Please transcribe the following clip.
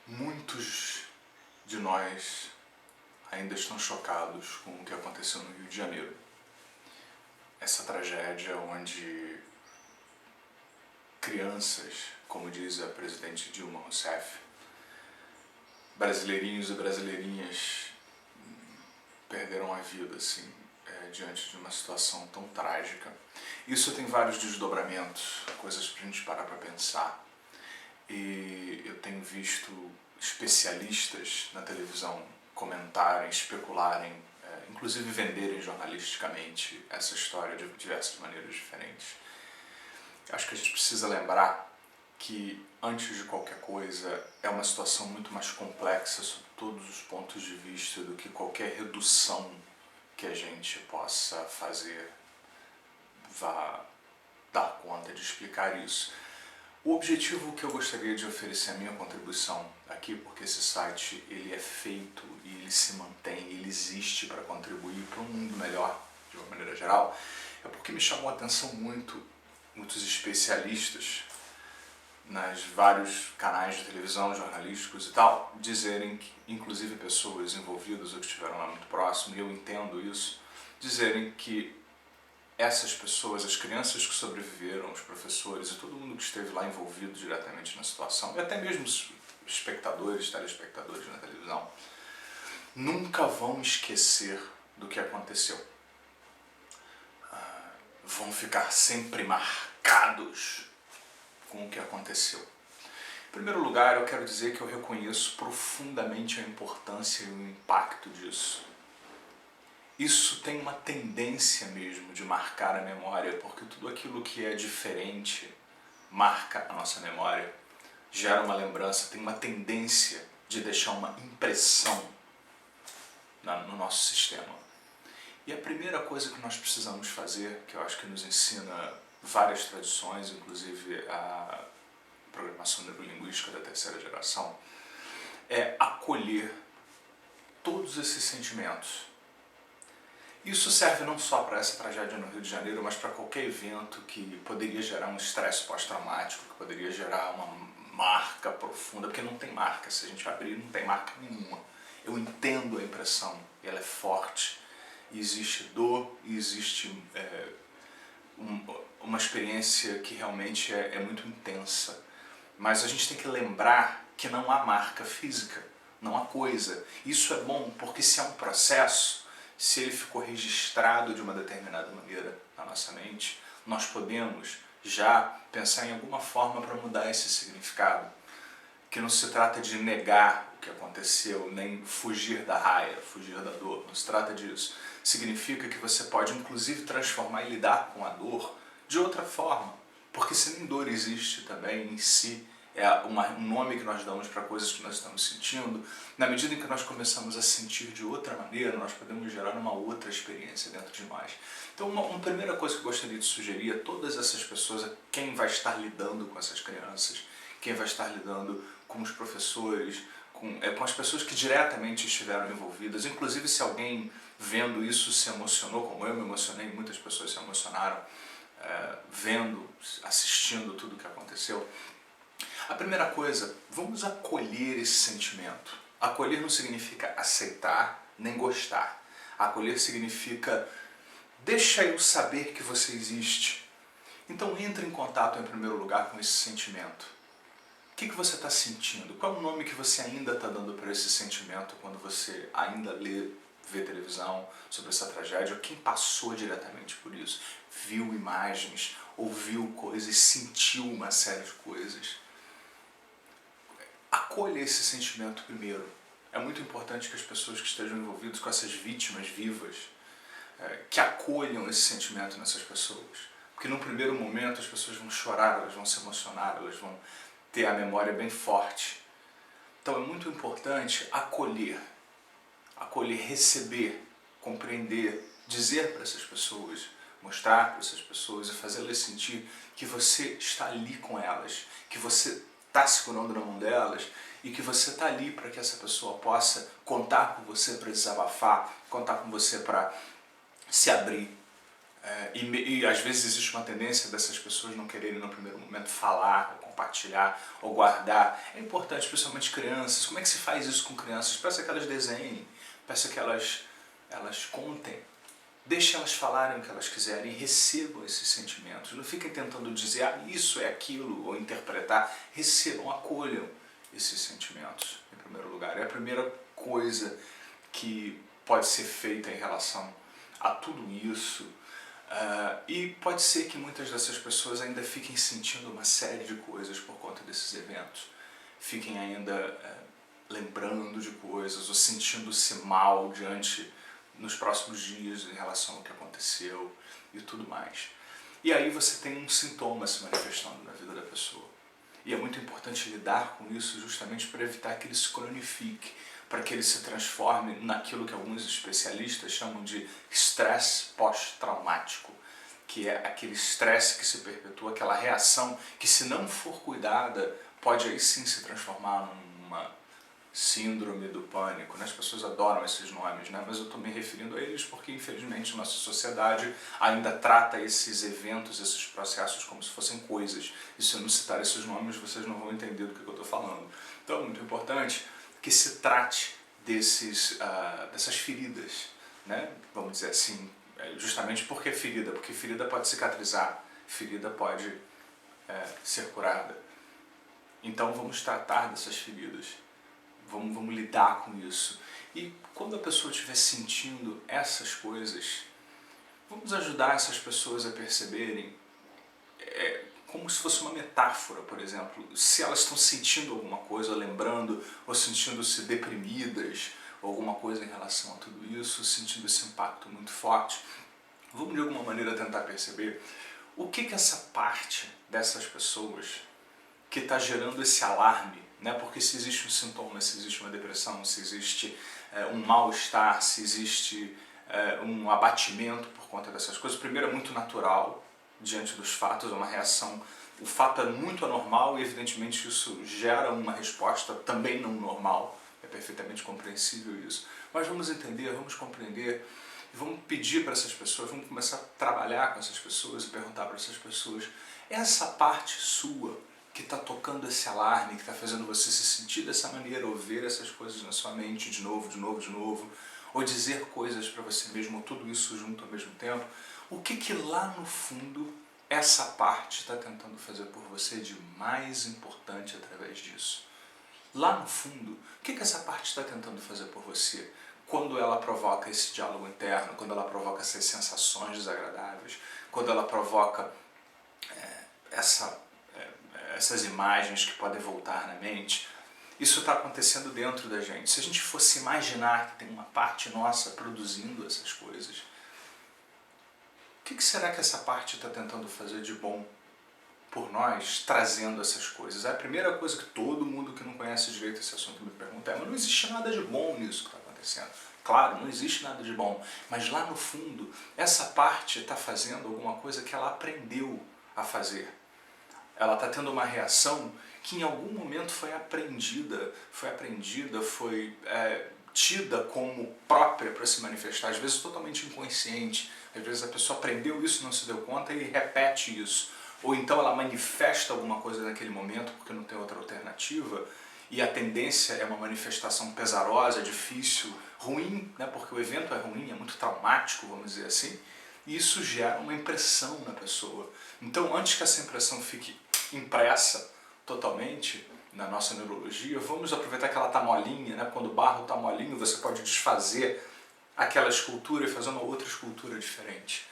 Muitos de nós ainda estão chocados com o que aconteceu no Rio de Janeiro. Essa tragédia onde crianças, como diz a presidente Dilma Rousseff, brasileirinhos e brasileirinhas perderam a vida assim, diante de uma situação tão trágica. Isso tem vários desdobramentos, coisas pra gente parar pra pensar. E eu tenho visto especialistas na televisão comentarem, especularem, inclusive venderem jornalisticamente essa história de diversas maneiras diferentes. Acho que a gente precisa lembrar que, antes de qualquer coisa, é uma situação muito mais complexa sob todos os pontos de vista do que qualquer redução que a gente possa fazer vá dar conta de explicar isso. O objetivo que eu gostaria de oferecer a minha contribuição aqui, porque esse site ele é feito e ele se mantém, ele existe para contribuir para um mundo melhor, de uma maneira geral, é porque me chamou a atenção muitos especialistas nas vários canais de televisão, jornalísticos e tal, dizerem que, inclusive pessoas envolvidas ou que estiveram lá muito próximo, e eu entendo isso, dizerem que essas pessoas, as crianças que sobreviveram, os professores e todo mundo que esteve lá envolvido diretamente na situação, e até mesmo os espectadores, telespectadores na televisão, nunca vão esquecer do que aconteceu. Vão ficar sempre marcados com o que aconteceu. Em primeiro lugar, eu quero dizer que eu reconheço profundamente a importância e o impacto disso. Isso tem uma tendência mesmo de marcar a memória, porque tudo aquilo que é diferente marca a nossa memória, gera uma lembrança, tem uma tendência de deixar uma impressão no nosso sistema. E a primeira coisa que nós precisamos fazer, que eu acho que nos ensina várias tradições, inclusive a programação neurolinguística da terceira geração, é acolher todos esses sentimentos. Isso serve não só para essa tragédia no Rio de Janeiro, mas para qualquer evento que poderia gerar um estresse pós-traumático, que poderia gerar uma marca profunda, porque não tem marca, se a gente abrir não tem marca nenhuma. Eu entendo a impressão, ela é forte, e existe dor, e existe uma experiência que realmente é muito intensa. Mas a gente tem que lembrar que não há marca física, não há coisa. Isso é bom porque se é um processo, se ele ficou registrado de uma determinada maneira na nossa mente, nós podemos já pensar em alguma forma para mudar esse significado. Que não se trata de negar o que aconteceu, nem fugir da raia, fugir da dor, não se trata disso. Significa que você pode inclusive transformar e lidar com a dor de outra forma. Porque se nem dor existe também em si, é um nome que nós damos para coisas que nós estamos sentindo, na medida em que nós começamos a sentir de outra maneira, nós podemos gerar uma outra experiência dentro de nós. Então, uma primeira coisa que eu gostaria de sugerir a todas essas pessoas, a quem vai estar lidando com essas crianças, quem vai estar lidando com os professores, com as pessoas que diretamente estiveram envolvidas, inclusive se alguém vendo isso se emocionou, como eu me emocionei, muitas pessoas se emocionaram vendo, assistindo tudo o que aconteceu. A primeira coisa, vamos acolher esse sentimento. Acolher não significa aceitar, nem gostar. Acolher significa, deixa eu saber que você existe. Então entre em contato em primeiro lugar com esse sentimento. O que você está sentindo? Qual é o nome que você ainda está dando para esse sentimento quando você ainda vê televisão sobre essa tragédia? Ou quem passou diretamente por isso? Viu imagens, ouviu coisas, sentiu uma série de coisas. Acolha esse sentimento primeiro. É muito importante que as pessoas que estejam envolvidas com essas vítimas vivas, que acolham esse sentimento nessas pessoas. Porque num primeiro momento as pessoas vão chorar, elas vão se emocionar, elas vão ter a memória bem forte. Então é muito importante acolher, receber, compreender, dizer para essas pessoas, mostrar para essas pessoas e fazê-las sentir que você está ali com elas, que você está segurando na mão delas e que você está ali para que essa pessoa possa contar com você para desabafar, contar com você para se abrir. E às vezes existe uma tendência dessas pessoas não quererem no primeiro momento falar, ou compartilhar, ou guardar. É importante, especialmente crianças. Como é que se faz isso com crianças? Peça que elas desenhem, peça que elas contem. Deixe elas falarem o que elas quiserem, recebam esses sentimentos. Não fiquem tentando dizer, isso é aquilo, ou interpretar. Recebam, acolham esses sentimentos, em primeiro lugar. É a primeira coisa que pode ser feita em relação a tudo isso. E pode ser que muitas dessas pessoas ainda fiquem sentindo uma série de coisas por conta desses eventos. Fiquem ainda lembrando de coisas, ou sentindo-se mal nos próximos dias em relação ao que aconteceu e tudo mais. E aí você tem um sintoma se manifestando na vida da pessoa. E é muito importante lidar com isso justamente para evitar que ele se cronifique, para que ele se transforme naquilo que alguns especialistas chamam de estresse pós-traumático, que é aquele estresse que se perpetua, aquela reação que, se não for cuidada, pode aí sim se transformar numa síndrome do pânico. As pessoas adoram esses nomes, mas eu estou me referindo a eles porque, infelizmente, nossa sociedade ainda trata esses eventos, esses processos como se fossem coisas. E se eu não citar esses nomes, vocês não vão entender do que eu estou falando. Então é muito importante que se trate dessas feridas, vamos dizer assim, justamente porque ferida, porque ferida pode cicatrizar, ferida pode ser curada. Então vamos tratar dessas feridas. Vamos lidar com isso. E quando a pessoa estiver sentindo essas coisas, vamos ajudar essas pessoas a perceberem, como se fosse uma metáfora, por exemplo. Se elas estão sentindo alguma coisa, lembrando, ou sentindo-se deprimidas, ou alguma coisa em relação a tudo isso, sentindo esse impacto muito forte, vamos de alguma maneira tentar perceber o que essa parte dessas pessoas que está gerando esse alarme, porque se existe um sintoma, se existe uma depressão, se existe um mal-estar, se existe um abatimento por conta dessas coisas, primeiro é muito natural diante dos fatos, é uma reação, o fato é muito anormal e evidentemente isso gera uma resposta também não normal, é perfeitamente compreensível isso, mas vamos entender, vamos compreender, vamos pedir para essas pessoas, vamos começar a trabalhar com essas pessoas e perguntar para essas pessoas, essa parte sua que está tocando esse alarme, que está fazendo você se sentir dessa maneira, ou ver essas coisas na sua mente de novo, ou dizer coisas para você mesmo, ou tudo isso junto ao mesmo tempo, o que lá no fundo essa parte está tentando fazer por você de mais importante através disso? Lá no fundo, o que essa parte está tentando fazer por você quando ela provoca esse diálogo interno, quando ela provoca essas sensações desagradáveis, quando ela provoca essas imagens que podem voltar na mente? Isso está acontecendo dentro da gente. Se a gente fosse imaginar que tem uma parte nossa produzindo essas coisas, o que será que essa parte está tentando fazer de bom por nós, trazendo essas coisas? É a primeira coisa que todo mundo que não conhece direito esse assunto me pergunta, mas não existe nada de bom nisso que está acontecendo. Claro, não existe nada de bom, mas lá no fundo, essa parte está fazendo alguma coisa que ela aprendeu a fazer. Ela está tendo uma reação que em algum momento foi aprendida, foi tida como própria para se manifestar, às vezes totalmente inconsciente, às vezes a pessoa aprendeu isso, não se deu conta e repete isso. Ou então ela manifesta alguma coisa naquele momento porque não tem outra alternativa, e a tendência é uma manifestação pesarosa, difícil, ruim, porque o evento é ruim, é muito traumático, vamos dizer assim, e isso gera uma impressão na pessoa. Então, antes que essa impressão fique impressa totalmente na nossa neurologia, vamos aproveitar que ela está molinha, quando o barro está molinho, você pode desfazer aquela escultura e fazer uma outra escultura diferente.